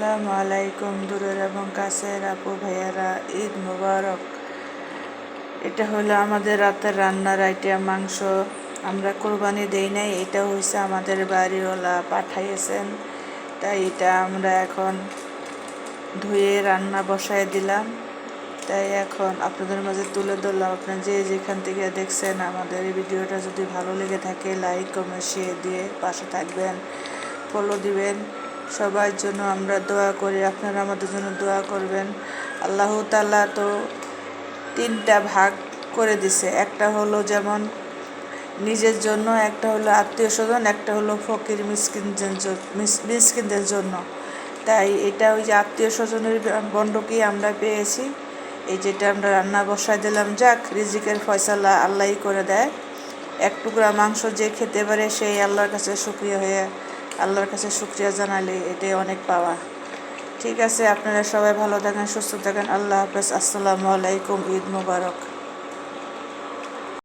আসসালামু আলাইকুম দূরের এবং কাছের আপু ভাইয়ারা, ঈদ মোবারক। এটা হলো আমাদের রাতের রান্নার আইটেম, মাংস। আমরা কোরবানি দেই নাই, এটা হয়েছে আমাদের বাড়িওয়ালা পাঠাইয়েছেন, তাই এটা আমরা এখন ধুয়ে রান্না বসায় দিলাম। তাই এখন আপনাদের মাঝে তুলে ধরলাম। আপনারা যে যেখান থেকে দেখছেন আমাদের এই ভিডিওটা যদি ভালো লেগে থাকে, লাইক কমেন্ট শেয়ার দিয়ে পাশে থাকবেন, ফলো দিবেন। সবার জন্য আমরা দোয়া করি, আপনারা আমাদের জন্য দোয়া করবেন। আল্লাহ তাআলা তো 3টা ভাগ করে দিছে, একটা হলো যেমন নিজের জন্য, একটা হলো আত্মীয় স্বজন, একটা হলো ফকির মিসকিনদের জন্য। তাই এটা ওই যে আত্মীয় স্বজনের বন্ডকেই আমরা পেয়েছি। এই যেটা আমরা রান্না বসায় দিলাম, যাক রিজিকের ফয়সালা আল্লাহই করে দেয়। এক টুকরা মাংস যে খেতে পারে সেই আল্লাহর কাছে শুকরিয়া জানালে এটাই অনেক পাওয়া। ঠিক আছে, আপনারা সবাই ভালো থাকেন, সুস্থ থাকেন। আল্লাহ হাফেজ। আসসালামু আলাইকুম। ঈদ মোবারক।